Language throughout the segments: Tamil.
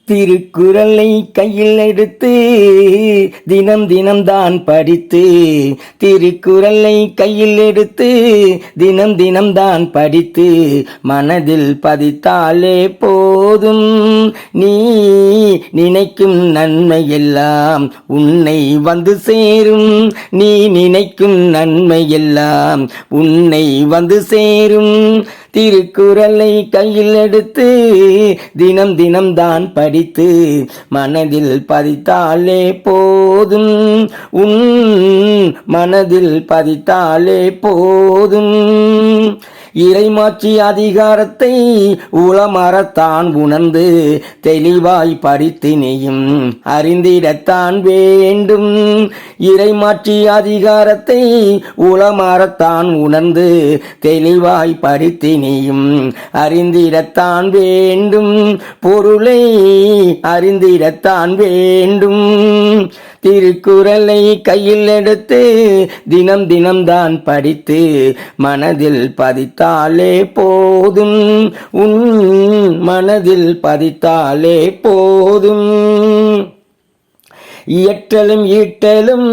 திருக்குறளை கையில் எடுத்து தினம் தினம் தான் படித்து, திருக்குறளை கையில் எடுத்து தினம் தினம் தான் படித்து, மனதில் பதித்தாலே போதும். நீ நினைக்கும் நன்மை எல்லாம் உன்னை வந்து சேரும். நீ நினைக்கும் நன்மை எல்லாம் உன்னை வந்து சேரும். திருக்குறளை கையில் எடுத்து தினம் தினம் தான் படித்து, மனதில் பதித்தாலே போதும். உன் மனதில் பதித்தாலே போதும். இறைமாட்சி அதிகாரத்தை உளமறத்தான் உணர்ந்து தெளிவாய் படித்தினையும் அறிந்திடத்தான் வேண்டும். இறைமாட்சி அதிகாரத்தை உளமறத்தான் உணர்ந்து தெளிவாய் படித்தினையும் அறிந்திடத்தான் வேண்டும். பொருளை அறிந்திடத்தான் வேண்டும். திருக்குறளை கையில் எடுத்து தினம் தினம் தான் படித்து, மனதில் பதித்தாலே போதும். உன் மனதில் பதித்தாலே போதும். இயற்றலும் ஈட்டலும்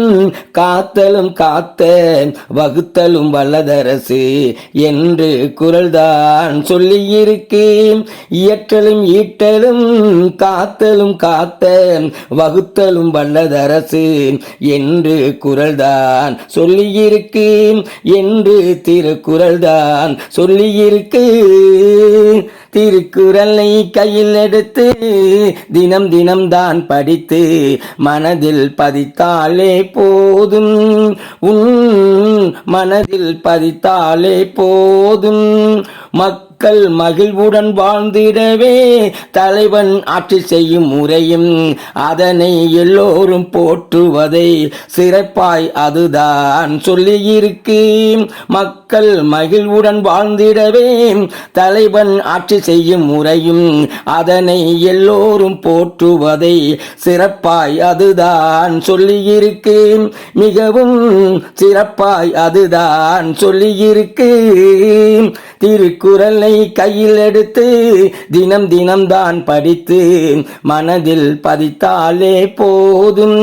காத்தலும் காத்த வகுத்தலும் வல்லதரசு என்று குறள்தான் சொல்லியிருக்கு. இயற்றலும் ஈட்டலும் காத்தலும் காத்த வகுத்தலும் வல்லதரசு என்று குறள்தான் சொல்லியிருக்கு என்று திருக்குறள்தான் சொல்லியிருக்கு. திருக்குறளை கையில் எடுத்து தினம் தினம் தான் படித்து, மனதில் பதித்தாலே போதும். உன் மனதில் பதித்தாலே போதும். மக்கள் மகிழ்வுடன் வாழ்ந்திடவே தலைவன் ஆட்சி செய்யும் முறையும் அதனை எல்லோரும் போற்றுவதை சிறப்பாய் அதுதான் சொல்லியிருக்கு. மக்கள் மகிழ்வுடன் வாழ்ந்திடவே தலைவன் ஆட்சி செய்யும் முறையும் அதனை எல்லோரும் போற்றுவதை சிறப்பாய் அதுதான் சொல்லியிருக்கு. மிகவும் சிறப்பாய் அதுதான் சொல்லியிருக்கு. திருக்குறளை கையில் எடுத்து தினம் தினம் தான் படித்து, மனதில் பதித்தாலே போதும்.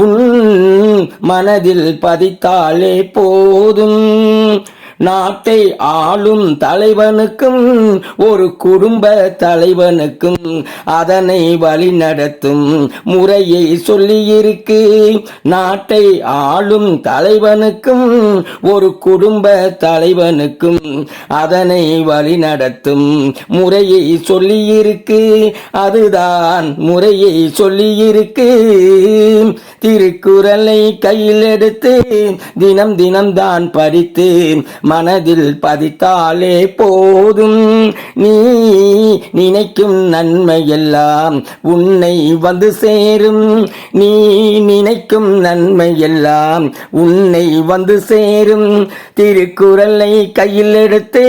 உன் மனதில் பதித்தாலே போதும். நாட்டை ஆளும் தலைவனுக்கும் ஒரு குடும்ப தலைவனுக்கும் அதனை வழிநடத்தும் முறையை சொல்லியிருக்கு. நாட்டை ஆளும் தலைவனுக்கும் ஒரு குடும்ப தலைவனுக்கும் அதனை வழிநடத்தும் முறையை சொல்லியிருக்கு. அதுதான் முறையை சொல்லியிருக்கு. திருக்குறளை கையில் எடுத்து தினம் தினம் தான் படித்து, மனதில் பதித்தாலே போதும். நீ நினைக்கும் நன்மை எல்லாம் உன்னை வந்து சேரும். நீ நினைக்கும் நன்மை எல்லாம் உன்னை வந்து சேரும். திருக்குறளை கையில் எடுத்து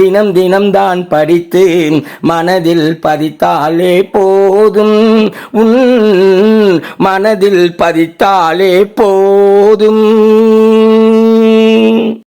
தினம் தினம் தான் படித்து, மனதில் பதித்தாலே போதும். உன் மனதில் பதித்தாலே போதும்.